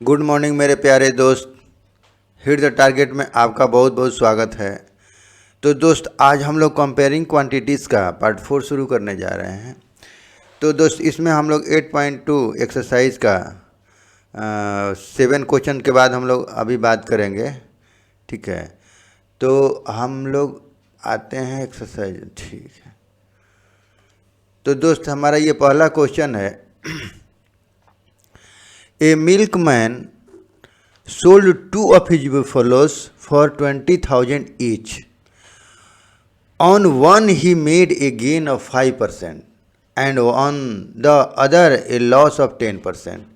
Good morning मेरे प्यारे दोस्त। हिट द टारगेट में आपका बहुत बहुत स्वागत है। तो दोस्त, आज हम लोग कंपेयरिंग क्वांटिटीज़ का पार्ट 4 शुरू करने जा रहे हैं। तो दोस्त, इसमें हम लोग 8.2 एक्सरसाइज का 7 क्वेश्चन के बाद हम लोग अभी बात करेंगे। ठीक है, तो हम लोग आते हैं एक्सरसाइज। ठीक है, तो दोस्त हमारा ये पहला क्वेश्चन है। ए milkman sold two of his buffaloes for 20,000 each. On one he made a gain of 5% and on the other a loss of 10%.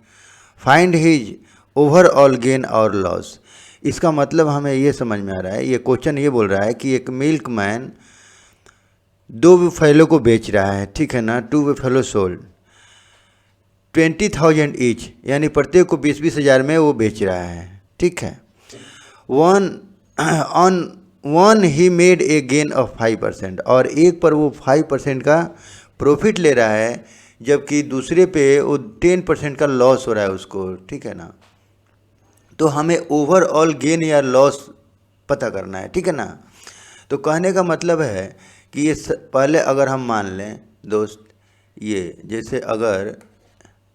Find his overall gain or loss. इसका मतलब हमें ये समझ में आ रहा है, ये क्वेश्चन ये बोल रहा है कि एक मिल्कमैन दो बफेलो को बेच रहा है, ठीक है ना। टू बफेलो सोल्ड 20,000 ईच, यानी प्रत्येक को 20-20 हज़ार में वो बेच रहा है, ठीक है। One he made a gain of 5%, और एक पर वो 5% का प्रॉफिट ले रहा है, जबकि दूसरे पे वो 10% का लॉस हो रहा है उसको, ठीक है ना। तो हमें ओवरऑल गेन या लॉस पता करना है, ठीक है ना। तो कहने का मतलब है कि ये पहले अगर हम मान लें दोस्त, ये जैसे अगर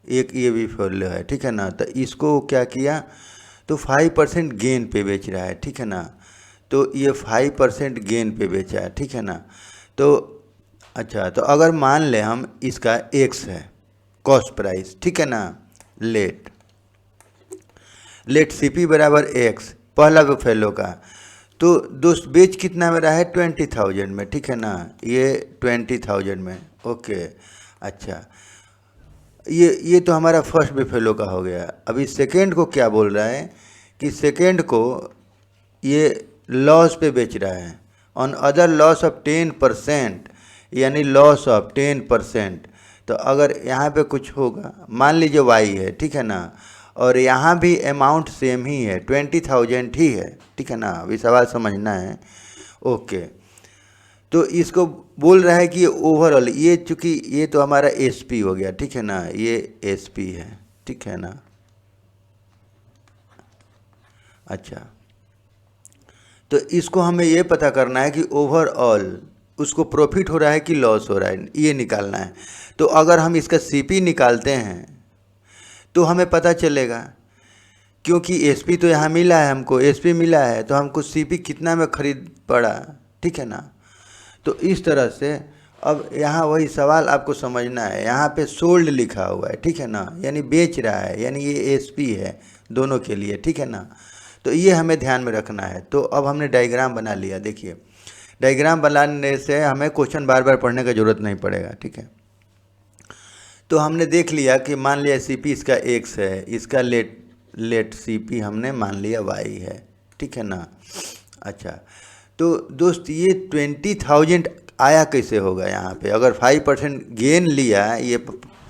एक ये भी फॉलो है, ठीक है ना, तो इसको क्या किया, तो 5% गेन पे बेच रहा है, ठीक है ना। तो ये 5% गेन पे बेचा है, ठीक है ना। तो अच्छा, तो अगर मान ले हम इसका एक्स है कॉस्ट प्राइस, ठीक है ना। लेट सीपी बराबर एक्स, पहला बफेलो का। तो दोस्त बेच कितना में रहा है, 20,000 में, ठीक है ना। ये 20,000 में, ओके। अच्छा, ये तो हमारा फर्स्ट बफेलो का हो गया। अभी सेकेंड को क्या बोल रहा है कि सेकेंड को ये लॉस पे बेच रहा है, ऑन अदर लॉस ऑफ 10%, यानी लॉस ऑफ 10%। तो अगर यहाँ पे कुछ होगा, मान लीजिए वाई है, ठीक है ना, और यहाँ भी अमाउंट सेम ही है, 20,000 ही है, ठीक है ना। अभी सवाल समझना है, ओके। तो इसको बोल रहा है कि ये ओवरऑल, ये चूँकि ये तो हमारा एसपी हो गया, ठीक है ना, ये एसपी है, ठीक है ना। अच्छा, तो इसको हमें ये पता करना है कि ओवरऑल उसको प्रॉफिट हो रहा है कि लॉस हो रहा है, ये निकालना है। तो अगर हम इसका सीपी निकालते हैं तो हमें पता चलेगा, क्योंकि एसपी तो यहाँ मिला है, हमको एसपी मिला है, तो हमको सीपी कितना में खरीद पड़ा, ठीक है ना। तो इस तरह से अब यहाँ वही सवाल आपको समझना है, यहाँ पे सोल्ड लिखा हुआ है, ठीक है ना, यानी बेच रहा है, यानी ये एसपी है दोनों के लिए, ठीक है ना। तो ये हमें ध्यान में रखना है। तो अब हमने डायग्राम बना लिया। देखिए, डायग्राम बनाने से हमें क्वेश्चन बार बार पढ़ने का ज़रूरत नहीं पड़ेगा, ठीक है। तो हमने देख लिया कि मान लिया सीपी इसका एक्स है, इसका लेट सीपी हमने मान लिया वाई है, ठीक है ना। अच्छा, तो दोस्त ये 20,000 आया कैसे होगा यहाँ पे, अगर 5% गेन लिया, ये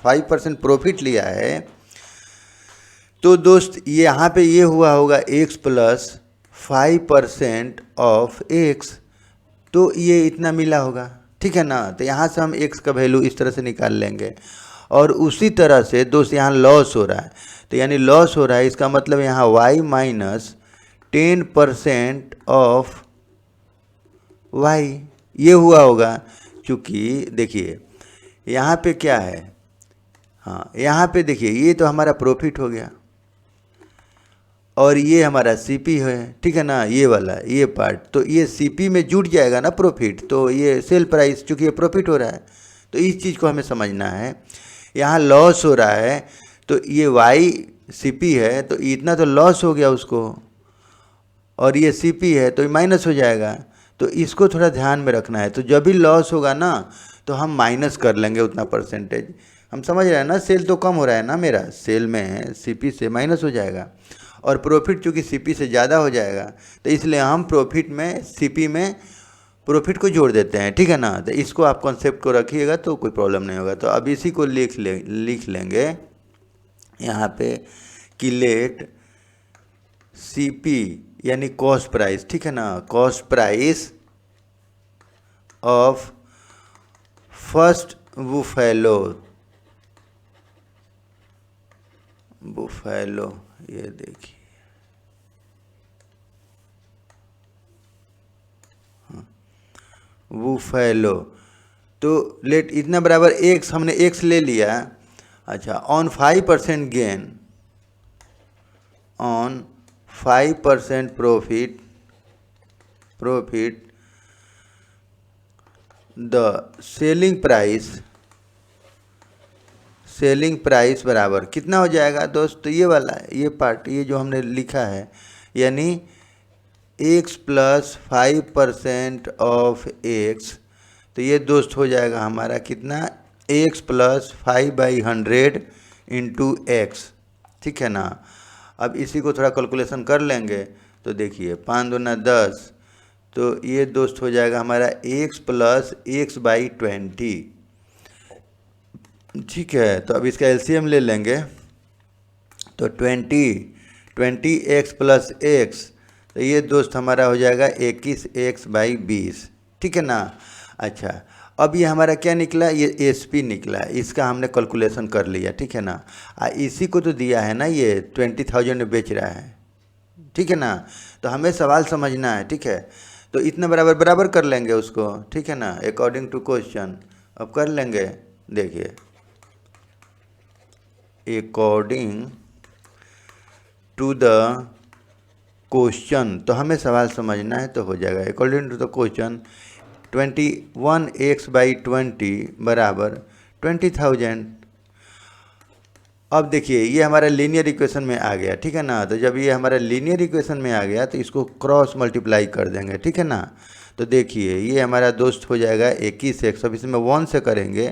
5% प्रॉफिट लिया है, तो दोस्त ये यहाँ पे ये हुआ होगा x प्लस 5% ऑफ x, तो ये इतना मिला होगा, ठीक है ना। तो यहाँ से हम x का वैल्यू इस तरह से निकाल लेंगे। और उसी तरह से दोस्त यहाँ लॉस हो रहा है, तो यानी लॉस हो रहा है, इसका मतलब यहाँ y माइनस 10% ऑफ y, ये हुआ होगा। चूँकि देखिए यहाँ पे क्या है, हाँ यहाँ पे देखिए ये तो हमारा प्रॉफिट हो गया, और ये हमारा सीपी है, ठीक है ना, ये वाला ये पार्ट, तो ये सीपी में जुड़ जाएगा ना प्रॉफिट, तो ये सेल प्राइस, चूँकि ये प्रॉफिट हो रहा है, तो इस चीज़ को हमें समझना है। यहाँ लॉस हो रहा है, तो ये वाई सीपी है, तो इतना तो लॉस हो गया उसको, और ये सीपी है तो ये माइनस हो जाएगा। तो इसको थोड़ा ध्यान में रखना है। तो जब भी लॉस होगा ना, तो हम माइनस कर लेंगे उतना परसेंटेज। हम समझ रहे हैं ना, सेल तो कम हो रहा है ना, मेरा सेल में है, सीपी से माइनस हो जाएगा, और प्रॉफिट चूँकि सीपी से ज़्यादा हो जाएगा, तो इसलिए हम प्रॉफिट में सीपी में प्रॉफिट को जोड़ देते हैं, ठीक है ना। तो इसको आप कॉन्सेप्ट को रखिएगा तो कोई प्रॉब्लम नहीं होगा। तो अब इसी को लिख लेंगे यहाँ पे कि लेट सीपी यानी कॉस्ट प्राइस, ठीक है ना, cost price of first buffalo ये देखिए, बुफेलो, तो लेट इतना बराबर एक्स, हमने एक्स ले लिया। अच्छा, on 5% gain, on 5% profit, the selling price बराबर कितना हो जाएगा दोस्त? तो ये वाला, ये पार्ट, ये जो हमने लिखा है, यानी x प्लस 5% ऑफ x, तो ये दोस्त हो जाएगा हमारा कितना? x प्लस 5/100 इंटू एक्स, ठीक है ना। अब इसी को थोड़ा कैलकुलेशन कर लेंगे तो देखिए 5 दूना 10, तो ये दोस्त हो जाएगा हमारा x प्लस x/20, ठीक है। तो अब इसका एलसीएम ले लेंगे, तो 20x प्लस x, तो ये दोस्त हमारा हो जाएगा 21x/20, ठीक है ना। अच्छा, अब ये हमारा क्या निकला? ये एसपी निकला, इसका हमने कैलकुलेशन कर लिया, ठीक है ना। इसी को तो दिया है ना, ये 20,000 में बेच रहा है, ठीक है ना। तो हमें सवाल समझना है, ठीक है। तो इतना बराबर बराबर कर लेंगे उसको, ठीक है ना, अकॉर्डिंग टू क्वेश्चन। अब कर लेंगे, देखिए, अकॉर्डिंग टू द क्वेश्चन, तो हमें सवाल समझना है, तो हो जाएगा according to the question 21x/20 बराबर 20,000। अब देखिए ये हमारा लीनियर इक्वेशन में आ गया, ठीक है ना। तो जब ये हमारा लीनियर इक्वेशन में आ गया तो इसको क्रॉस मल्टीप्लाई कर देंगे, ठीक है ना। तो देखिए ये हमारा दोस्त हो जाएगा 21x, अब इसमें 1 से करेंगे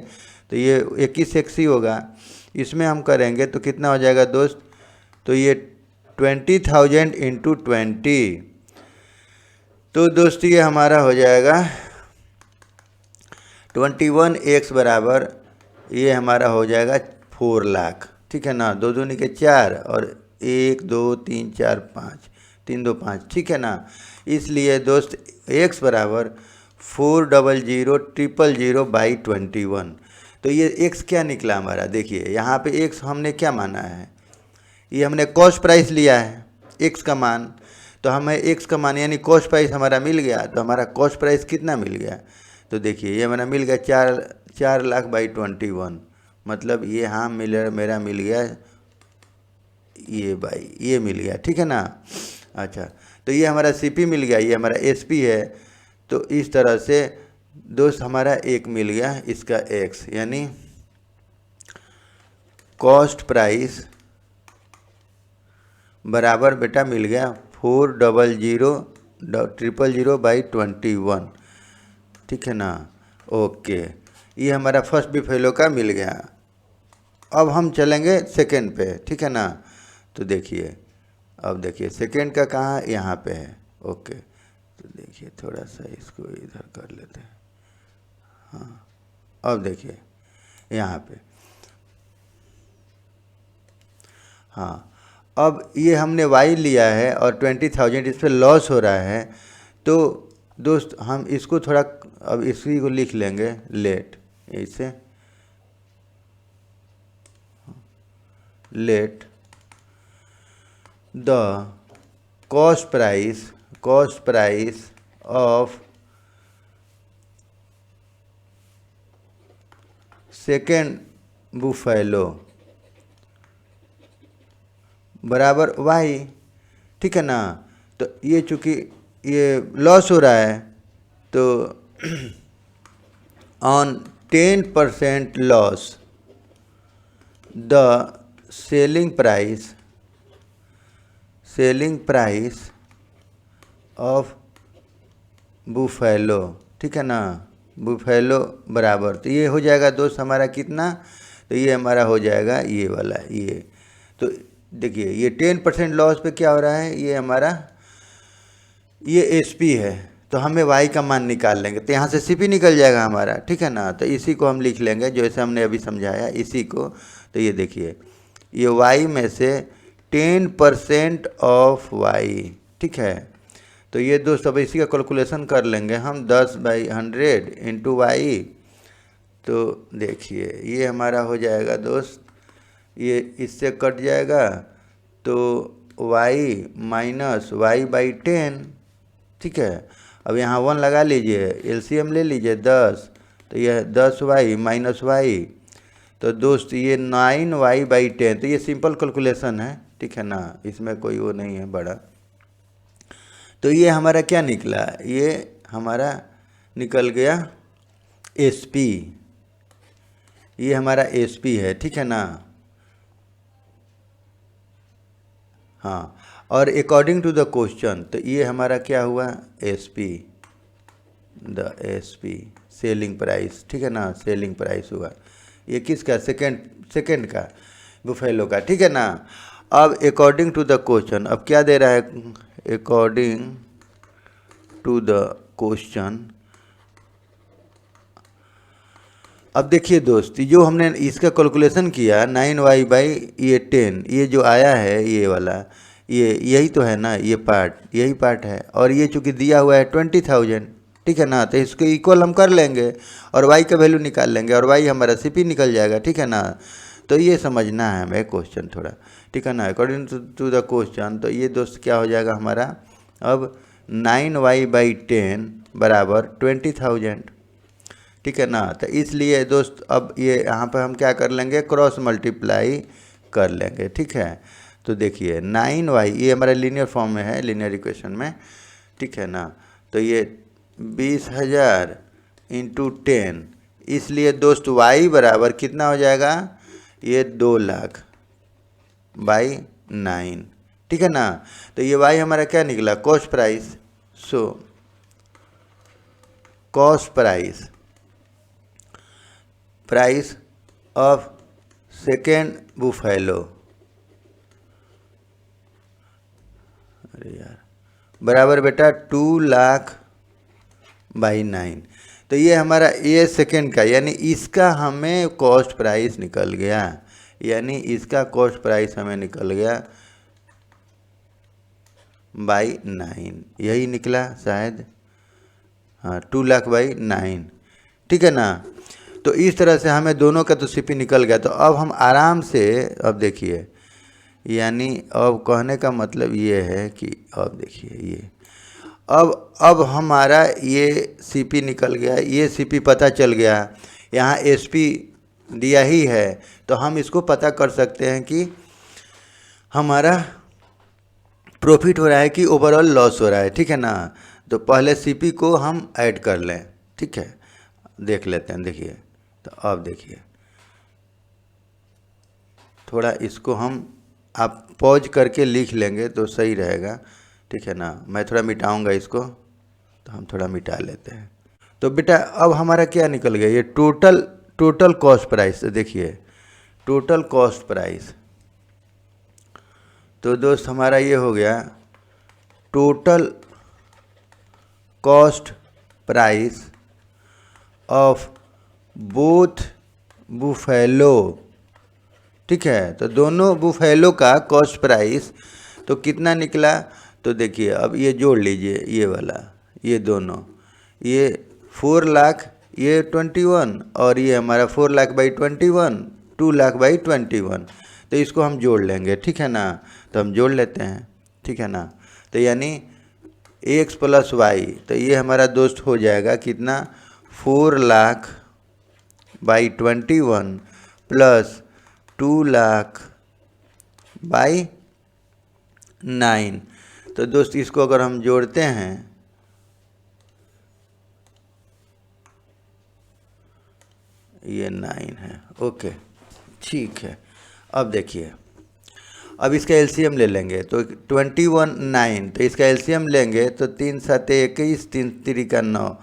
तो ये 21x ही होगा। इसमें हम करेंगे तो कितना हो जाएगा दोस्त? तो ये 20,000 इंटू 20, तो दोस्त ये हमारा हो जाएगा 21x बराबर, ये हमारा हो जाएगा 4 लाख, ठीक है ना। 2 दूनी के 4 और 1 2 3 4 5, 3 2 5, ठीक है ना। इसलिए दोस्त x बराबर 400,000,000/21। तो ये x क्या निकला हमारा? देखिए यहाँ पे x हमने क्या माना है? ये हमने कॉस्ट प्राइस लिया है x का मान, तो हमें x का मान यानी कॉस्ट प्राइस हमारा मिल गया। तो हमारा कॉस्ट प्राइस कितना मिल गया? तो देखिए ये हमारा मिल गया 4 लाख/21, मतलब ये हाँ मेरा मिल गया ये मिल गया, ठीक है ना। अच्छा, तो ये हमारा सीपी मिल गया, ये हमारा एसपी है। तो इस तरह से दोस्त हमारा एक मिल गया इसका एक्स, यानी कॉस्ट प्राइस बराबर बेटा मिल गया 400,000,000/21, ठीक है ना। ओके, ये हमारा फर्स्ट बिफेलो का मिल गया। अब हम चलेंगे सेकेंड पे, ठीक है ना। तो देखिए, अब देखिए सेकेंड का कहाँ? यहाँ पे है। ओके, तो देखिए थोड़ा सा इसको इधर कर लेते हैं। हाँ, अब देखिए यहाँ पे, हाँ, अब ये हमने y लिया है और 20,000 इस पर लॉस हो रहा है। तो दोस्त हम इसको थोड़ा, अब इसी को लिख लेंगे लेट, इसे let the cost price of second buffalo बराबर y, ठीक है ना। तो ये चूँकि ये लॉस हो रहा है, तो on 10% loss the selling price of buffalo, ठीक है ना, बुफेलो बराबर, तो ये हो जाएगा दोस्त हमारा कितना? तो ये हमारा हो जाएगा ये वाला, ये तो देखिए ये 10% लॉस पे क्या हो रहा है? ये हमारा ये एसपी है, तो हमें वाई का मान निकाल लेंगे, तो यहाँ से सीपी निकल जाएगा हमारा, ठीक है ना। तो इसी को हम लिख लेंगे जैसे हमने अभी समझाया इसी को। तो ये देखिए ये वाई में से 10% ऑफ वाई, ठीक है। तो ये दोस्त अब इसी का कैलकुलेशन कर लेंगे हम, 10/100 इंटू वाई। तो देखिए ये हमारा हो जाएगा दोस्त, ये इससे कट जाएगा तो y माइनस वाई बाई 10, ठीक है। अब यहाँ 1 लगा लीजिए, एलसीएम ले लीजिए 10, तो यह 10y माइनस वाई, तो दोस्त ये 9y/10, तो ये सिंपल कैलकुलेशन है, ठीक है ना, इसमें कोई वो नहीं है बड़ा। तो ये हमारा क्या निकला, ये हमारा निकल गया SP, ये हमारा SP है, ठीक है ना। हाँ, और अकॉर्डिंग टू द क्वेश्चन, तो ये हमारा क्या हुआ SP, the SP selling price, ठीक है ना, सेलिंग प्राइस हुआ। ये किसका, सेकंड का, बुफेलो का, ठीक है ना। अब अकॉर्डिंग टू द क्वेश्चन, अब क्या दे रहा है, अकॉर्डिंग टू द क्वेश्चन। अब देखिए दोस्त, जो हमने इसका कैलकुलेशन किया 9y/10, ये जो आया है ये वाला, ये यही तो है ना, ये पार्ट, यही पार्ट है, और ये चूँकि दिया हुआ है 20,000, ठीक है ना, तो इसको इक्वल हम कर लेंगे और y का वैल्यू निकाल लेंगे और y हमारा CP निकल जाएगा, ठीक है ना। तो ये समझना है हमें क्वेश्चन थोड़ा, ठीक है ना, अकॉर्डिंग टू द क्वेश्चन। तो ये दोस्त क्या हो जाएगा हमारा, अब 9y/10 बराबर 20,000, ठीक है ना। तो इसलिए दोस्त अब ये यहाँ पर हम क्या कर लेंगे, क्रॉस मल्टीप्लाई कर लेंगे, ठीक है। तो देखिए 9y, ये हमारा लीनियर फॉर्म में है, लीनियर इक्वेशन में, ठीक है ना। तो ये 20,000 इंटू 10, इसलिए दोस्त y बराबर कितना हो जाएगा, ये 2 लाख बाई 9, ठीक है ना। तो ये y हमारा क्या निकला, cost price. So cost price of second buffalo, अरे यार, बराबर बेटा 2 लाख बाई 9। तो ये हमारा ये सेकेंड का, यानी इसका हमें कॉस्ट प्राइस निकल गया, यानी इसका कॉस्ट प्राइस हमें निकल गया बाई 9, यही निकला शायद, हाँ 2 लाख बाई 9, ठीक है ना। तो इस तरह से हमें दोनों का तो CP निकल गया। तो अब हम आराम से, अब देखिए, यानी अब कहने का मतलब ये है कि अब देखिए ये अब हमारा ये CP निकल गया, ये CP पता चल गया, यहाँ SP दिया ही है, तो हम इसको पता कर सकते हैं कि हमारा प्रॉफिट हो रहा है कि ओवरऑल लॉस हो रहा है, ठीक है ना। तो पहले CP को हम ऐड कर लें, ठीक है, देख लेते हैं। देखिए, तो अब देखिए थोड़ा इसको हम आप पॉज करके लिख लेंगे तो सही रहेगा, ठीक है ना। मैं थोड़ा मिटाऊंगा इसको, तो हम थोड़ा मिटा लेते हैं। तो बेटा अब हमारा क्या निकल गया, ये टोटल कॉस्ट प्राइस। देखिए टोटल कॉस्ट प्राइस, तो दोस्त हमारा ये हो गया total cost price of both buffalo, ठीक है। तो दोनों बुफेलो का कॉस्ट प्राइस तो कितना निकला, तो देखिए अब ये जोड़ लीजिए, ये वाला, ये दोनों, ये 4 लाख, ये 21, और ये हमारा 4 लाख/21, 2 लाख/21। तो इसको हम जोड़ लेंगे, ठीक है ना। तो हम जोड़ लेते हैं, ठीक है ना। तो यानी x + y, तो ये हमारा दोस्त हो जाएगा कितना, 4 लाख/21 प्लस 2 लाख/9। तो दोस्त इसको अगर हम जोड़ते हैं, ये 9 है, ओके, ठीक है। अब देखिए, अब इसका LCM ले लेंगे, तो 21 9, तो इसका LCM लेंगे तो 3 7 21, 3 3 का 9।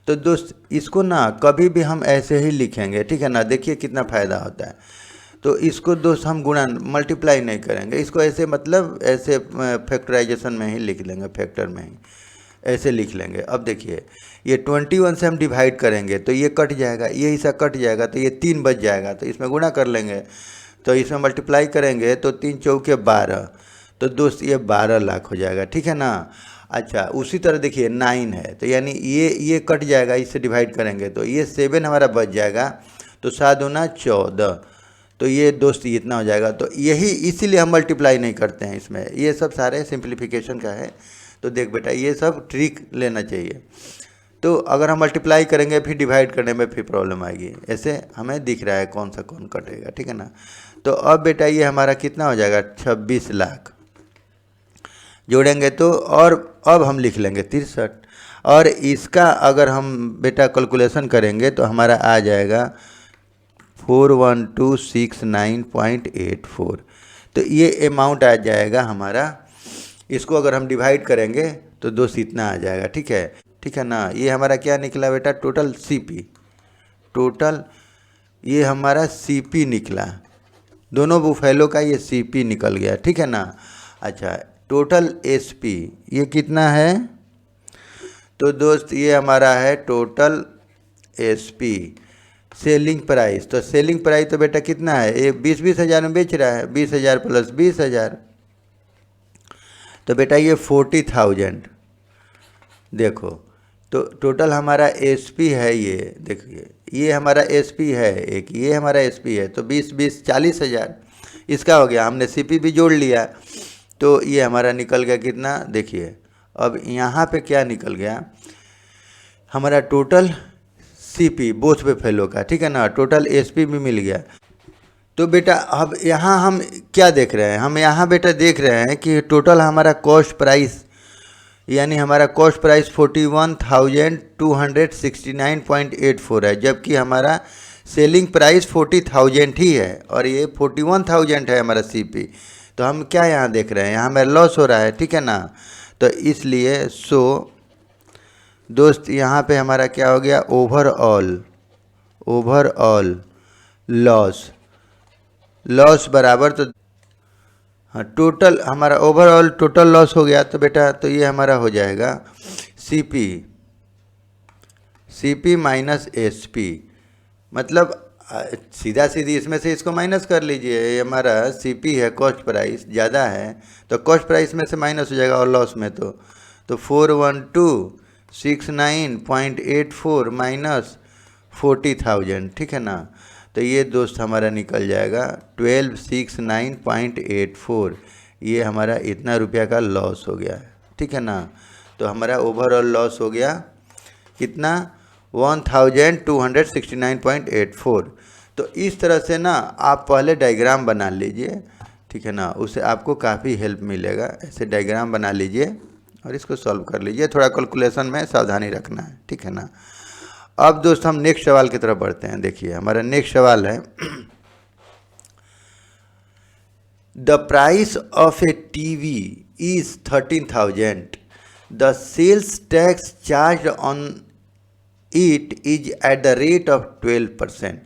तो दोस्त इसको ना कभी भी हम ऐसे ही लिखेंगे, ठीक है ना। देखिए कितना फ़ायदा होता है। तो इसको दोस्त हम गुणा मल्टीप्लाई नहीं करेंगे, इसको ऐसे मतलब ऐसे फैक्टराइजेशन में ही लिख लेंगे, फैक्टर में ही ऐसे लिख लेंगे। अब देखिए ये 21 से हम डिवाइड करेंगे तो ये कट जाएगा, ये हिस्सा कट जाएगा, तो ये 3 बच जाएगा, तो इसमें गुणा कर लेंगे। तो इसमें मल्टीप्लाई करेंगे तो 3 चौके 12, तो दोस्त ये 12 लाख हो जाएगा, ठीक है ना। अच्छा, उसी तरह देखिए 9 है, तो यानी ये कट जाएगा, इससे डिवाइड करेंगे तो ये 7 हमारा बच जाएगा, तो 7 दूना 14, तो ये दोस्त इतना हो जाएगा। तो यही इसीलिए हम मल्टीप्लाई नहीं करते हैं इसमें, ये सब सारे सिंप्लीफिकेशन का है। तो देख बेटा ये सब ट्रिक लेना चाहिए। तो अगर हम मल्टीप्लाई करेंगे फिर डिवाइड करने में फिर प्रॉब्लम आएगी। ऐसे हमें दिख रहा है कौन सा कौन कटेगा, ठीक है ना। तो अब बेटा ये हमारा कितना हो जाएगा 26 लाख जोड़ेंगे तो, और अब हम लिख लेंगे 63। और इसका अगर हम बेटा कैलकुलेशन करेंगे तो हमारा आ जाएगा 41269.84। तो ये अमाउंट आ जाएगा हमारा। इसको अगर हम डिवाइड करेंगे तो दोस्त इतना आ जाएगा, ठीक है ना। ये हमारा क्या निकला बेटा, टोटल सीपी, टोटल ये हमारा सीपी निकला, दोनों बुफेलो का ये सीपी निकल गया, ठीक है ना। अच्छा टोटल एसपी ये कितना है, तो दोस्त ये हमारा है टोटल एसपी सेलिंग प्राइस। तो सेलिंग प्राइस तो बेटा कितना है, ये 20-20 हज़ार में बेच रहा है, 20,000 प्लस 20,000, तो बेटा ये 40,000। देखो तो टोटल हमारा एसपी है, ये देखिए ये हमारा एसपी है एक, ये हमारा एसपी है, तो 20-20 40,000 इसका हो गया। हमने सीपी भी जोड़ लिया तो ये हमारा निकल गया कितना, देखिए अब यहाँ पे क्या निकल गया हमारा टोटल सीपी बोथ पे फेलो का, ठीक है ना। टोटल एसपी भी मिल गया। तो बेटा अब यहाँ हम क्या देख रहे हैं, हम यहाँ बेटा देख रहे हैं कि टोटल हमारा कॉस्ट प्राइस, यानी हमारा कॉस्ट प्राइस 41,269.84 है, जबकि हमारा सेलिंग प्राइस 40,000 ही है और ये 41,000 है हमारा सीपी। तो हम क्या यहाँ देख रहे हैं, यहाँ हमें लॉस हो रहा है, ठीक है ना। तो इसलिए दोस्त यहाँ पे हमारा क्या हो गया, ओवरऑल लॉस बराबर, तो हाँ टोटल हमारा ओवरऑल टोटल लॉस हो गया। तो बेटा तो ये हमारा हो जाएगा सीपी माइनस एसपी, मतलब सीधा सीधी इसमें से इसको माइनस कर लीजिए। ये हमारा सीपी है, कॉस्ट प्राइस ज़्यादा है तो कॉस्ट प्राइस में से माइनस हो जाएगा, और लॉस में तो 41269.84 माइनस 40,000, ठीक है ना। तो ये दोस्त हमारा निकल जाएगा 1269.84। ये हमारा इतना रुपया का लॉस हो गया, ठीक है ना। तो हमारा ओवरऑल लॉस हो गया कितना, 1269.84। तो इस तरह से ना आप पहले डायग्राम बना लीजिए, ठीक है ना, उससे आपको काफ़ी हेल्प मिलेगा। ऐसे डायग्राम बना लीजिए और इसको सॉल्व कर लीजिए, थोड़ा कैलकुलेशन में सावधानी रखना है, ठीक है ना। अब दोस्त हम नेक्स्ट सवाल की तरफ बढ़ते हैं। देखिए हमारा नेक्स्ट सवाल है, the price of a TV is 13,000, the sales tax charge on it is at the rate of 12%,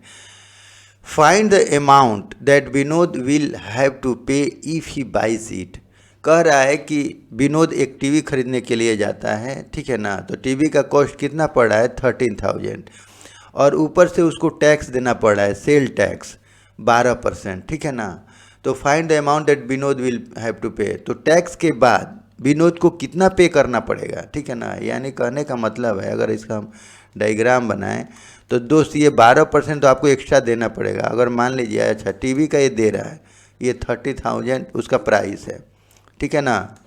find the amount that Vinod will have to pay if he buys it. कह रहा है कि विनोद एक टीवी खरीदने के लिए जाता है, ठीक है ना। तो टीवी का कॉस्ट कितना पड़ रहा है 13,000, और ऊपर से उसको टैक्स देना पड़ रहा है, सेल टैक्स 12%, ठीक है ना। तो find the amount that Vinod will have to pay, तो टैक्स के बाद विनोद को कितना पे करना पड़ेगा, ठीक है ना। यानी कहने का मतलब है, अगर इसका हम डायग्राम बनाएं तो दोस्त ये 12% तो आपको एक्स्ट्रा देना पड़ेगा। अगर मान लीजिए अच्छा टीवी का ये दे रहा है, ये 30,000 उसका प्राइस है, ठीक है ना,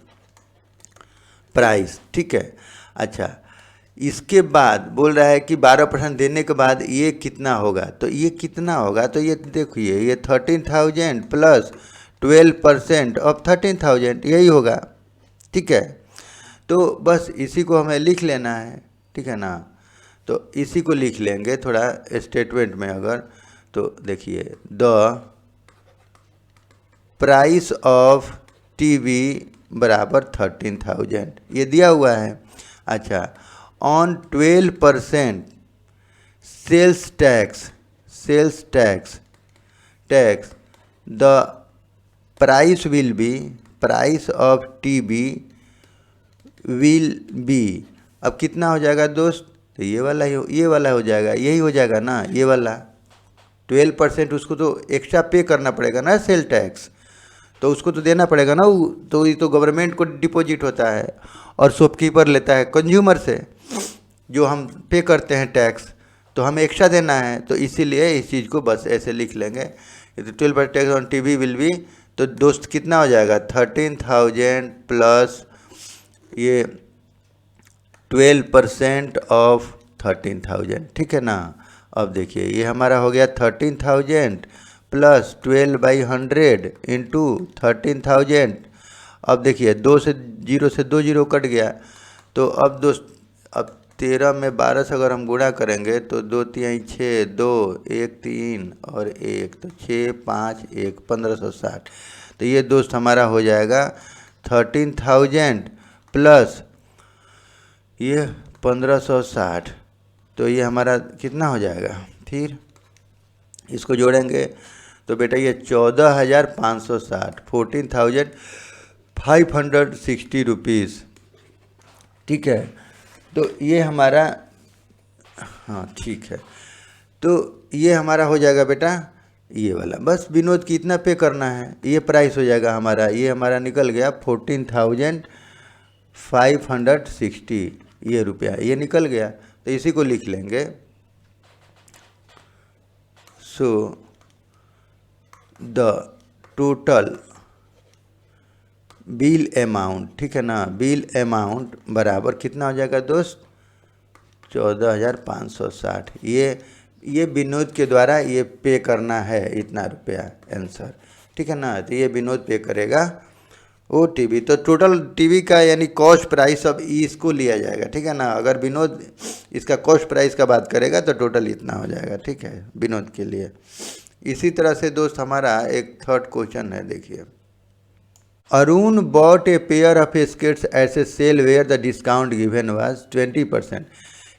प्राइस, ठीक है। अच्छा इसके बाद बोल रहा है कि 12% देने के बाद ये कितना होगा, तो ये कितना होगा, तो ये देखिए ये 13,000 प्लस 12% ऑफ 13,000 यही होगा, ठीक है। तो बस इसी को हमें लिख लेना है, ठीक है ना। तो इसी को लिख लेंगे थोड़ा स्टेटमेंट में अगर, तो देखिए द प्राइस ऑफ टीवी बराबर 13,000 ये दिया हुआ है। अच्छा on 12% sales tax the price will be, price of TV will be, अब कितना हो जाएगा दोस्त, तो ये वाला हो जाएगा, यही हो जाएगा ना, ये वाला 12% उसको तो एक्स्ट्रा पे करना पड़ेगा ना सेल टैक्स, तो उसको तो देना पड़ेगा ना। तो ये तो गवर्नमेंट को डिपॉजिट होता है और शॉपकीपर लेता है कंज्यूमर से, जो हम पे करते हैं टैक्स, तो हमें एक्स्ट्रा देना है। तो इसीलिए इस चीज़ को बस ऐसे लिख लेंगे, 12% tax on TV will be, तो दोस्त कितना हो जाएगा 13,000 प्लस ये 12% ऑफ 13,000, ठीक है ना। अब देखिए ये हमारा हो गया 13,000 प्लस 12/100 इंटू 13,000। अब देखिए 2 से 2 जीरो कट गया, तो अब दोस्त अब 13 में 12 से अगर हम गुणा करेंगे तो 2 3 6, 2 1 3 और 1, तो 6 5 1 1560। तो ये दोस्त हमारा हो जाएगा 13,000 प्लस ये 1560, तो ये हमारा कितना हो जाएगा। फिर इसको जोड़ेंगे तो बेटा ये 14,560, 14,560 रुपीज़, ठीक है। तो ये हमारा, हाँ ठीक है, तो ये हमारा हो जाएगा बेटा ये वाला। बस विनोद की इतना पे करना है, ये प्राइस हो जाएगा हमारा, ये हमारा निकल गया 14,560 ये रुपया, ये निकल गया। तो इसी को लिख लेंगे। So the total bill amount, ठीक है ना, बिल अमाउंट बराबर कितना हो जाएगा दोस्त 14,560। ये विनोद के द्वारा ये पे करना है इतना रुपया, आंसर, ठीक है ना। तो ये विनोद पे करेगा वो टीवी। तो टोटल टीवी का यानी कॉस्ट प्राइस अब इसको लिया जाएगा, ठीक है ना। अगर विनोद इसका कॉस्ट प्राइस का बात करेगा तो टोटल इतना हो जाएगा, ठीक है, विनोद के लिए। इसी तरह से दोस्त हमारा एक थर्ड क्वेश्चन है, देखिए। Arun bought a pair of skates at a sale where the discount given was 20%,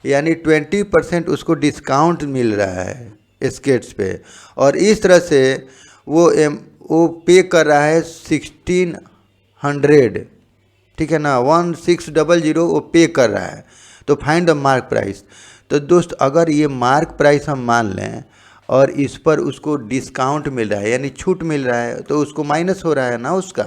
यानी 20% उसको डिस्काउंट मिल रहा है स्केट्स पे, और इस तरह से वो पे कर रहा है 1600, ठीक है ना, 1600 वो पे कर रहा है। तो फाइंड द मार्क प्राइस। तो दोस्त अगर ये मार्क प्राइस हम मान लें और इस पर उसको डिस्काउंट मिल रहा है यानी छूट मिल रहा है, तो उसको माइनस हो रहा है ना उसका,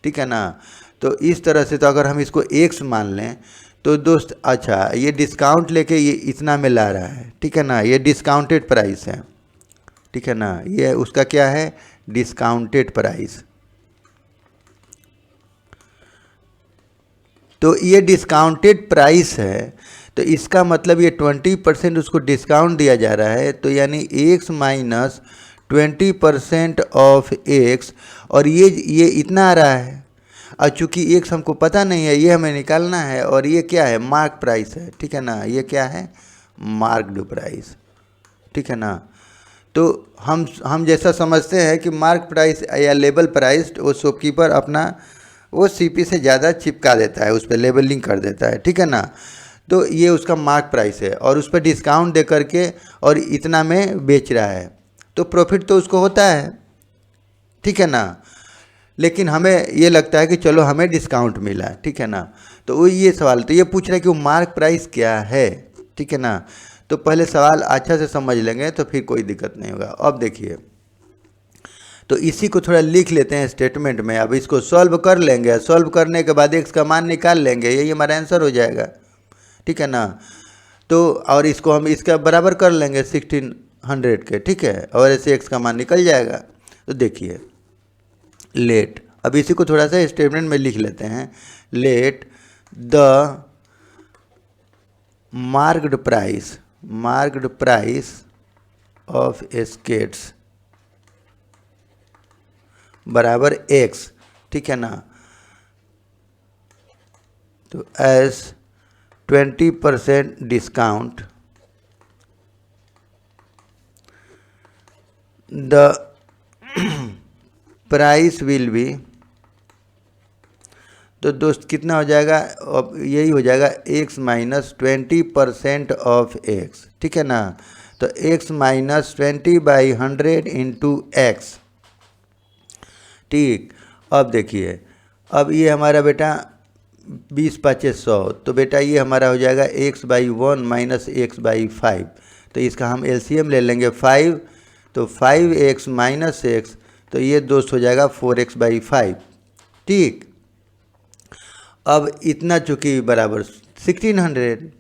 ठीक है ना। तो इस तरह से तो अगर हम इसको x मान लें तो दोस्त अच्छा ये डिस्काउंट लेके ये इतना में ला रहा है, ठीक है ना, ये डिस्काउंटेड प्राइस है, ठीक है ना, ये उसका क्या है डिस्काउंटेड प्राइस। तो ये डिस्काउंटेड प्राइस है, तो इसका मतलब ये 20% उसको डिस्काउंट दिया जा रहा है, तो यानी x माइनस 20% ऑफ x, और ये इतना आ रहा है। और चूँकि x हमको पता नहीं है, ये हमें निकालना है, और ये क्या है मार्क प्राइस है, ठीक है ना, ये क्या है मार्क्ड प्राइस, ठीक है ना। तो हम जैसा समझते हैं कि मार्क प्राइस या लेबल प्राइस वो शॉपकीपर अपना वो सीपी से ज़्यादा चिपका देता है, उस पर लेबलिंग कर देता है, ठीक है ना। तो ये उसका मार्क प्राइस है और उस पर डिस्काउंट दे करके और इतना में बेच रहा है, तो प्रॉफिट तो उसको होता है, ठीक है ना। लेकिन हमें ये लगता है कि चलो हमें डिस्काउंट मिला, ठीक है ना। तो वो ये सवाल तो ये पूछ रहा है कि वो मार्क प्राइस क्या है, ठीक है ना। तो पहले सवाल अच्छा से समझ लेंगे तो फिर कोई दिक्कत नहीं होगा। अब देखिए, तो इसी को थोड़ा लिख लेते हैं स्टेटमेंट में। अब इसको सॉल्व कर लेंगे, सॉल्व करने के बाद x का मान निकाल लेंगे, यही हमारा आंसर हो जाएगा, ठीक है ना। तो और इसको हम इसका बराबर कर लेंगे 1600 के, ठीक है, और ऐसे x का मान निकल जाएगा। तो देखिए लेट, अब इसी को थोड़ा सा स्टेटमेंट में लिख लेते हैं। Let the marked price of skates बराबर x, ठीक है ना। तो as 20% discount the price will be, तो दोस्त कितना हो जाएगा, अब यही हो जाएगा x माइनस 20% ऑफ x, ठीक है ना। तो x माइनस 20/100 इंटू x, ठीक। अब देखिए, अब ये हमारा बेटा 20/500, तो बेटा ये हमारा हो जाएगा x/1 माइनस x/5। तो इसका हम एलसीएम ले लेंगे 5, तो 5x माइनस x, तो ये दोस्त हो जाएगा 4x/5, ठीक। अब इतना चूँकि बराबर 1600,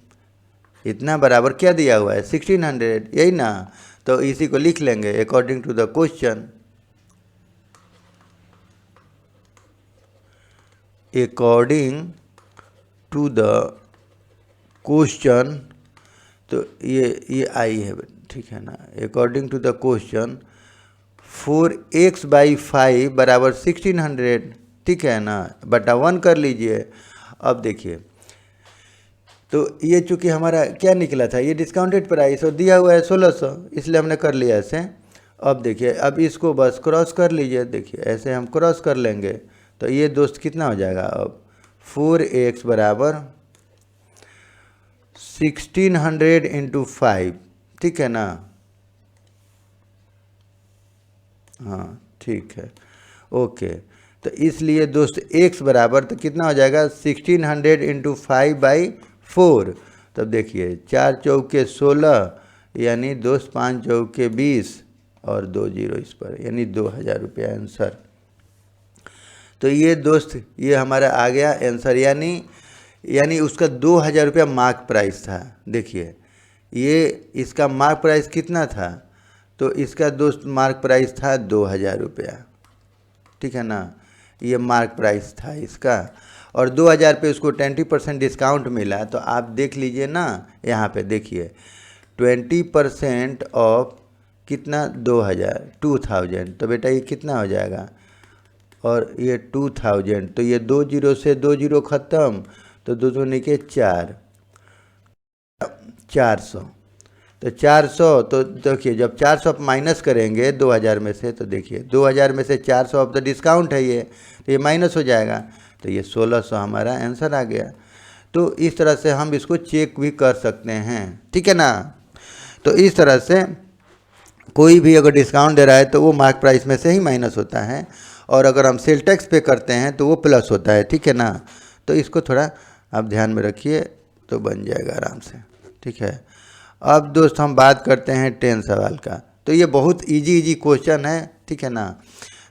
इतना बराबर क्या दिया हुआ है 1600, यही ना। तो इसी को लिख लेंगे according to the question, according to the question, तो ये आई है, ठीक है ना। According to the question 4x/5 बराबर 1600, ठीक है ना, बटा 1 कर लीजिए। अब देखिए, तो ये चूँकि हमारा क्या निकला था, ये डिस्काउंटेड प्राइस और दिया हुआ है 1600, इसलिए हमने कर लिया ऐसे। अब देखिए, अब इसको बस क्रॉस कर लीजिए। देखिए ऐसे हम क्रॉस कर लेंगे तो ये दोस्त कितना हो जाएगा, अब 4x बराबर 1600 इंटू 5, ठीक है ना। हाँ ठीक है, ओके। तो इसलिए दोस्त x बराबर तो कितना हो जाएगा 1600 इंटू 5/4। तब देखिए 4 चौके 16, यानी दोस्त 5 चौके 20 और 2 जीरो इस पर, यानी 2000 रुपया आंसर। तो ये दोस्त ये हमारा आ गया आंसर, यानी उसका 2000 रुपया मार्क प्राइस था। देखिए ये इसका मार्क प्राइस कितना था, तो इसका दोस्त मार्क प्राइस था 2000 रुपया, ठीक है ना। ये मार्क प्राइस था इसका, और 2000 पे उसको 20% डिस्काउंट मिला। तो आप देख लीजिए ना, यहाँ पे देखिए 20% ऑफ कितना 2000, तो बेटा ये कितना हो जाएगा, और ये 2000, तो ये 2 जीरो से 2 जीरो ख़त्म, तो 2 दूनी के 400। तो 400, तो देखिए जब 400 आप माइनस करेंगे 2000 में से, तो देखिए 2000 में से 400 अब तो डिस्काउंट है ये, तो ये माइनस हो जाएगा, तो ये 1600 हमारा आंसर आ गया। तो इस तरह से हम इसको चेक भी कर सकते हैं, ठीक है ना। तो इस तरह से कोई भी अगर डिस्काउंट दे रहा है तो वो मार्क प्राइस में से ही माइनस होता है, और अगर हम सेल टैक्स पे करते हैं तो वो प्लस होता है, ठीक है ना। तो इसको थोड़ा आप ध्यान में रखिए तो बन जाएगा आराम से, ठीक है। अब दोस्त हम बात करते हैं 10 सवाल का। तो ये बहुत इजी क्वेश्चन है, ठीक है ना।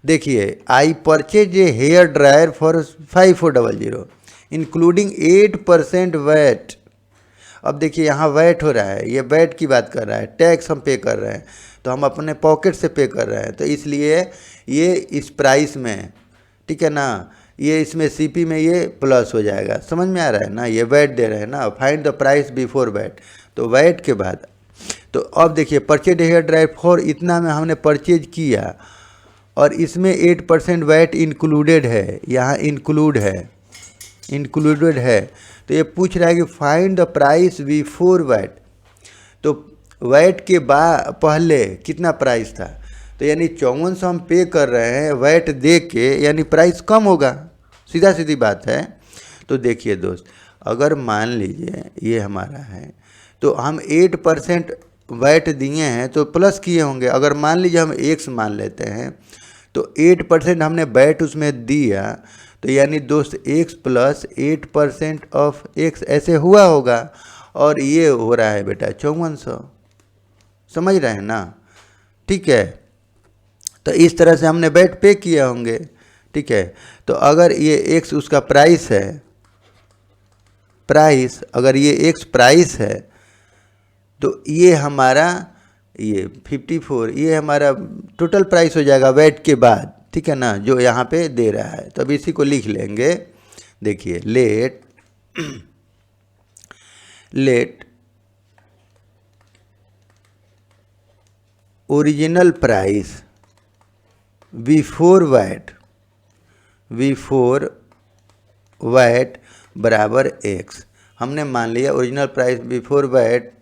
देखिए, I purchase a hair dryer for 5400 including 8% VAT. अब देखिए यहाँ वैट हो रहा है, ये वैट की बात कर रहा है, टैक्स हम पे कर रहे हैं, तो हम अपने पॉकेट से पे कर रहे हैं, तो इसलिए ये इस प्राइस में, ठीक है ना, ये इसमें सीपी में ये प्लस हो जाएगा। समझ में आ रहा है ना, ये वैट दे रहे हैं ना, find the price before VAT, तो वैट के बाद। तो अब देखिए परचेज हेयर ड्रायर फॉर इतना में हमने परचेज किया, और इसमें 8% वैट इंक्लूडेड है, यहाँ इंक्लूडेड है। तो ये पूछ रहा है कि find the price before VAT, तो वैट के पहले कितना प्राइस था, तो यानी 5400 हम पे कर रहे हैं वैट दे के, यानी प्राइस कम होगा, सीधा सीधी बात है। तो देखिए दोस्त, अगर मान लीजिए ये हमारा है, तो हम 8% वैट दिए हैं तो प्लस किए होंगे। अगर मान लीजिए हम x मान लेते हैं, तो 8% हमने वैट उसमें दिया, तो यानी दोस्त x प्लस 8% ऑफ x ऐसे हुआ होगा, और ये हो रहा है बेटा 5400। समझ रहे हैं ना, ठीक है। तो इस तरह से हमने वैट पे किए होंगे, ठीक है। तो अगर ये x उसका प्राइस है, अगर ये x प्राइस है, तो ये हमारा ये 54, ये हमारा टोटल प्राइस हो जाएगा वैट के बाद, ठीक है ना, जो यहाँ पे दे रहा है। तो अब इसी को लिख लेंगे। देखिए let original price before VAT बराबर x। हमने मान लिया original price before VAT,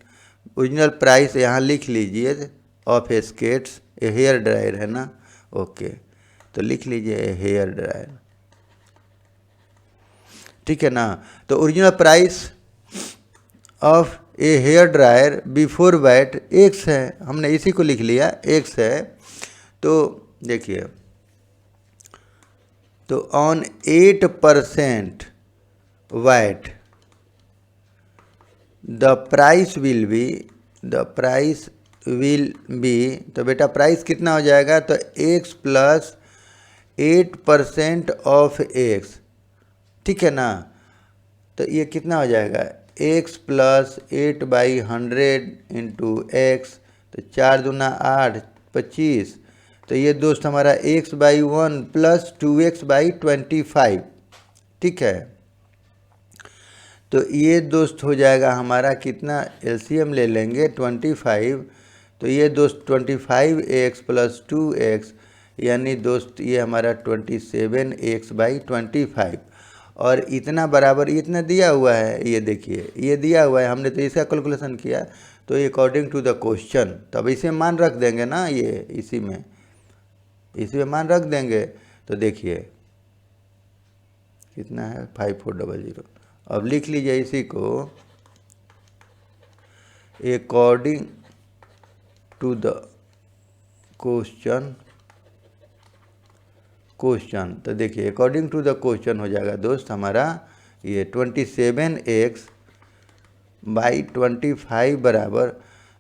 original price यहाँ लिख लीजिए of skates, a hair dryer है ना, ओके, तो लिख लीजिए हेयर ड्रायर, ठीक है ना। तो original price of a hair dryer before VAT x है, हमने इसी को लिख लिया x है। तो देखिए, तो on 8% VAT the price will be, तो बेटा प्राइस कितना हो जाएगा, तो x प्लस 8% ऑफ x, ठीक है ना। तो ये कितना हो जाएगा, x प्लस 8/100 इंटू x, तो 4 दूना 8, 25। तो ये दोस्त हमारा x/1 प्लस 2x/25, ठीक है। तो ये दोस्त हो जाएगा हमारा कितना, एलसीएम ले लेंगे 25, तो ये दोस्त 25x + 2x, यानी दोस्त ये हमारा 27x/25, और इतना बराबर इतना दिया हुआ है, ये देखिए ये दिया हुआ है, हमने तो इसका कैलकुलेशन किया, तो ये अकॉर्डिंग टू द क्वेश्चन, तब इसे मान रख देंगे ना, ये इसी में मान रख देंगे। तो देखिए कितना है 5400। अब लिख लीजिए इसी को, अकॉर्डिंग टू द क्वेश्चन, तो देखिए अकॉर्डिंग टू द क्वेश्चन हो जाएगा दोस्त हमारा ये 27x/25 बराबर,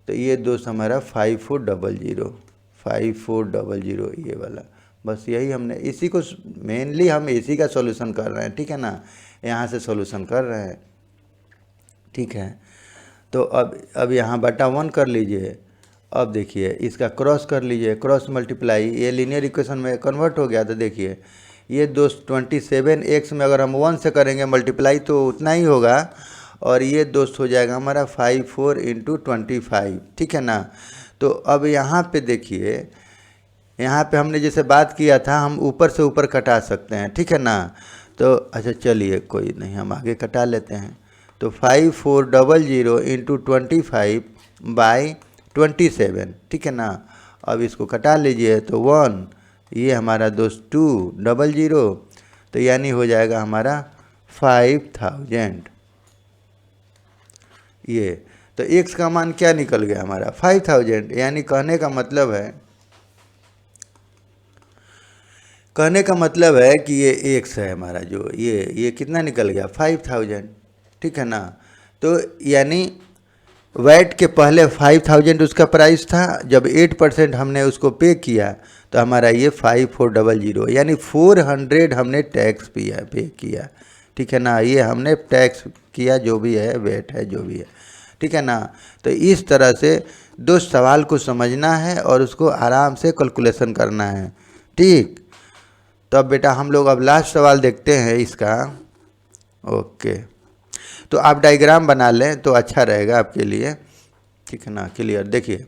तो ये दोस्त हमारा 5400 ये वाला। बस यही हमने, इसी को मेनली हम इसी का सॉल्यूशन कर रहे हैं, ठीक है ना, यहाँ से सॉल्यूशन कर रहे हैं, ठीक है। तो अब यहाँ बटा 1 कर लीजिए। अब देखिए इसका क्रॉस कर लीजिए, क्रॉस मल्टीप्लाई, ये लीनियर इक्वेशन में कन्वर्ट हो गया। तो देखिए ये दोस्त 27x में अगर हम 1 से करेंगे मल्टीप्लाई तो उतना ही होगा, और ये दोस्त हो जाएगा हमारा 54 × 25, ठीक है ना। तो अब यहाँ पे देखिए, यहाँ पे हमने जैसे बात किया था, हम ऊपर से ऊपर कटा सकते हैं, ठीक है ना। तो अच्छा चलिए कोई नहीं, हम आगे कटा लेते हैं। तो 5400 × 25/27, ठीक है ना। अब इसको कटा लीजिए, तो 1, ये हमारा दोस्त 200, तो यानी हो जाएगा हमारा 5000। ये तो x का मान क्या निकल गया हमारा 5000, यानी कहने का मतलब है कि ये x है हमारा, जो ये कितना निकल गया 5000, ठीक है ना। तो यानी वैट के पहले 5000 उसका प्राइस था, जब 8% हमने उसको पे किया तो हमारा ये 5400, यानी 400 हमने टैक्स पे किया, ठीक है ना। ये हमने टैक्स किया, जो भी है वेट है जो भी है, ठीक है ना। तो इस तरह से दो सवाल को समझना है और उसको आराम से कैलकुलेशन करना है, ठीक। तो अब बेटा हम लोग अब लास्ट सवाल देखते हैं इसका। ओके, तो आप डायग्राम बना लें तो अच्छा रहेगा आपके लिए, ठीक है ना, क्लियर। देखिए,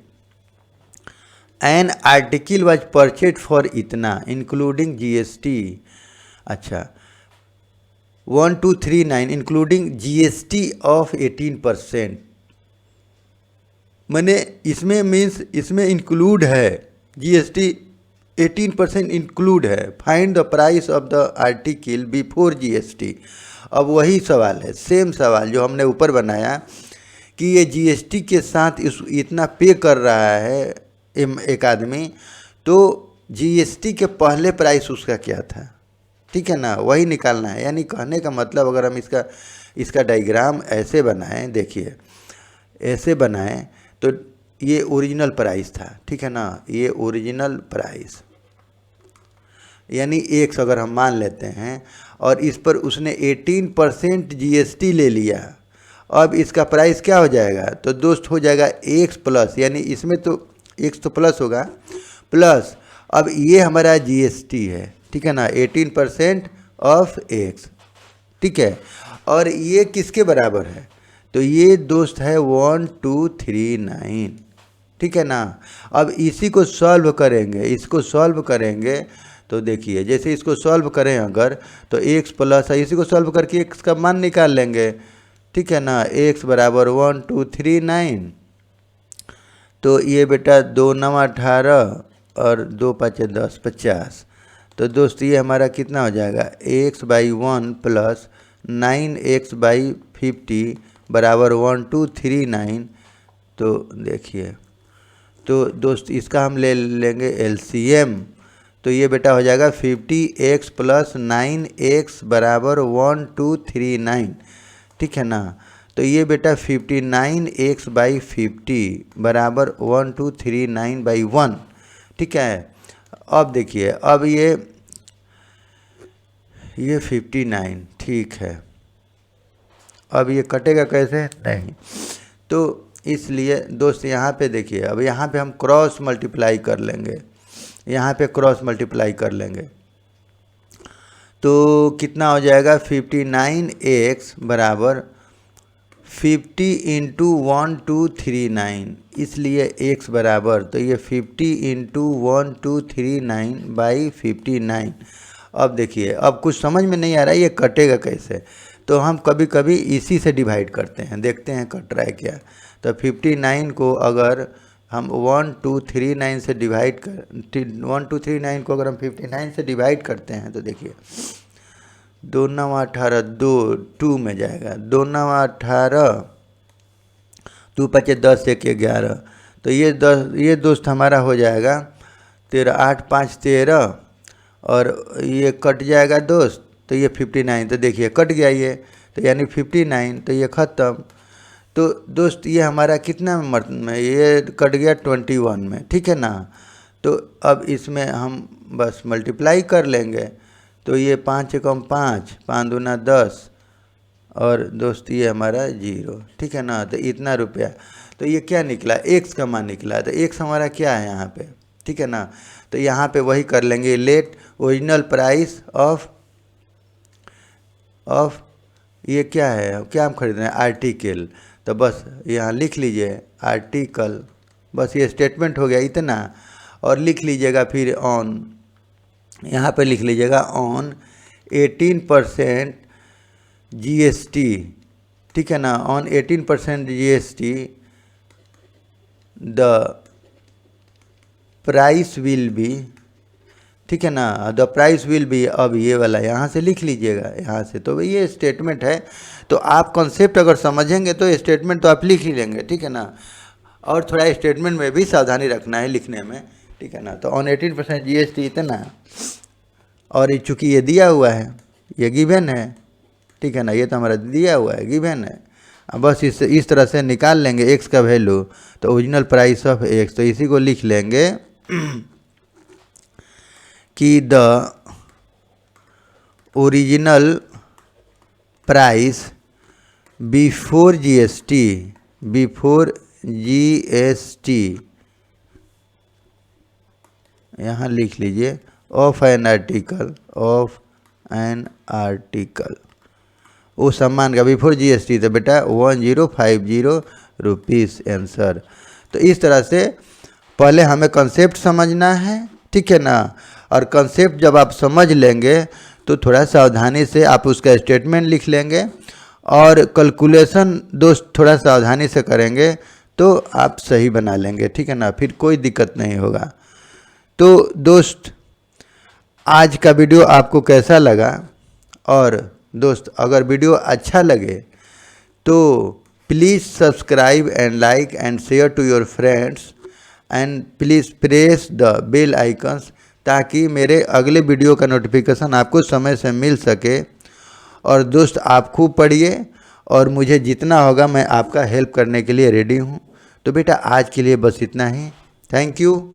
an article was purchase for इतना इंक्लूडिंग जीएसटी, अच्छा 1239 इंक्लूडिंग जीएसटी ऑफ 18%, मैंने इसमें मीन्स इसमें इंक्लूड है जीएसटी 18% इंक्लूड है। Find the price of the article before GST. अब वही सवाल है, सेम सवाल जो हमने ऊपर बनाया कि ये जीएसटी के साथ इतना पे कर रहा है एक आदमी, तो जीएसटी के पहले प्राइस उसका क्या था, ठीक है ना, वही निकालना है। यानी कहने का मतलब अगर हम इसका डायग्राम ऐसे बनाएं, देखिए ऐसे बनाएं, तो ये ओरिजिनल प्राइस था, ठीक है ना, ये ओरिजिनल प्राइस, यानी x अगर हम मान लेते हैं और इस पर उसने 18% जीएसटी ले लिया, अब इसका प्राइस क्या हो जाएगा, तो दोस्त हो जाएगा x प्लस, यानी इसमें तो x तो प्लस होगा, प्लस अब ये हमारा जीएसटी है, ठीक है ना, 18% ऑफ x, ठीक है। और ये किसके बराबर है, तो ये दोस्त है 1239, ठीक है ना। अब इसी को सॉल्व करेंगे, इसको सॉल्व करेंगे तो देखिए जैसे इसको सॉल्व करें अगर, तो x प्लस है, इसी को सॉल्व करके x का मान निकाल लेंगे, ठीक है ना। x बराबर 1239, तो ये बेटा 2 9 18 और 2 5 10 50, तो दोस्त ये हमारा कितना हो जाएगा x/1 प्लस 9x/50 बराबर 1239। तो देखिए, तो दोस्त इसका हम ले लेंगे एलसीएम, तो ये बेटा हो जाएगा 50x प्लस 9x बराबर 1239, ठीक है ना। तो ये बेटा 59x/50 बराबर 1239/1, ठीक है। अब देखिए, अब ये 59, ठीक है। अब ये कटेगा कैसे, नहीं, तो इसलिए दोस्त यहाँ पे देखिए, अब यहाँ पे हम क्रॉस मल्टीप्लाई कर लेंगे, यहाँ पे क्रॉस मल्टीप्लाई कर लेंगे, तो कितना हो जाएगा 59x बराबर 50 इंटू 1239, इसलिए x बराबर, तो ये 50 इंटू 1239 बाई 59। अब देखिए, अब कुछ समझ में नहीं आ रहा है ये कटेगा कैसे, तो हम कभी कभी इसी से डिवाइड करते हैं, देखते हैं कट रहा है क्या। तो 59 को अगर हम 1239 से डिवाइड कर 1239 को अगर हम 59 से डिवाइड करते हैं तो देखिए 2 9 18 2 में जाएगा, 2 9 18 2 5 10 1 11, तो ये दोस्त हमारा हो जाएगा 13 8 5 13, और ये कट जाएगा दोस्त, तो ये 59, तो देखिए कट गया ये, तो यानी 59, तो ये ख़त्म। तो दोस्त ये हमारा कितना में, ये कट गया 21 में, ठीक है ना। तो अब इसमें हम बस मल्टीप्लाई कर लेंगे, तो ये 5 एकम 5, 5 दूना 10, और दोस्त ये हमारा 0, ठीक है ना। तो इतना रुपया, तो ये क्या निकला, x का मान निकला, तो x हमारा क्या है यहाँ पे, ठीक है ना। तो यहाँ पे वही कर लेंगे, लेट ओरिजिनल प्राइस ऑफ ये क्या है, क्या हम खरीद रहे हैं, आर्टिकल, तो बस यहाँ लिख लीजिए आर्टिकल, बस ये स्टेटमेंट हो गया इतना। और लिख लीजिएगा फिर ऑन, यहाँ पे लिख लीजिएगा ऑन 18% GST, ठीक है ना, on 18% GST the price will B, ठीक है ना, द प्राइस विल बी, अब ये वाला यहाँ से लिख लीजिएगा, यहाँ से। तो ये स्टेटमेंट है, तो आप कॉन्सेप्ट अगर समझेंगे तो स्टेटमेंट तो आप लिख ही लेंगे, ठीक है ना। और थोड़ा स्टेटमेंट में भी सावधानी रखना है लिखने में, ठीक है ना। तो ऑन 18% GST इतना, और ये चूँकि ये दिया हुआ है, ये गिवन है, ठीक है ना, ये तो हमारा दिया हुआ है, गिवन है। अब बस इस तरह से निकाल लेंगे x का वैल्यू, तो ओरिजिनल प्राइस ऑफ x, तो इसी को लिख लेंगे कि the original price before GST, यहाँ लिख लीजिए ऑफ एन आर्टिकल, वो सामान का बिफोर GST, तो बेटा 1050 रुपीज़ आंसर। तो इस तरह से पहले हमें कंसेप्ट समझना है, ठीक है ना। और कंसेप्ट जब आप समझ लेंगे तो थोड़ा सावधानी से आप उसका स्टेटमेंट लिख लेंगे, और कैलकुलेशन दोस्त थोड़ा सावधानी से करेंगे तो आप सही बना लेंगे, ठीक है ना, फिर कोई दिक्कत नहीं होगा। तो दोस्त आज का वीडियो आपको कैसा लगा, और दोस्त अगर वीडियो अच्छा लगे तो please subscribe and like and share to your friends, and please press the bell icons, ताकि मेरे अगले वीडियो का नोटिफिकेशन आपको समय से मिल सके। और दोस्त आप खूब पढ़िए, और मुझे जितना होगा मैं आपका हेल्प करने के लिए रेडी हूँ। तो बेटा आज के लिए बस इतना ही, थैंक यू।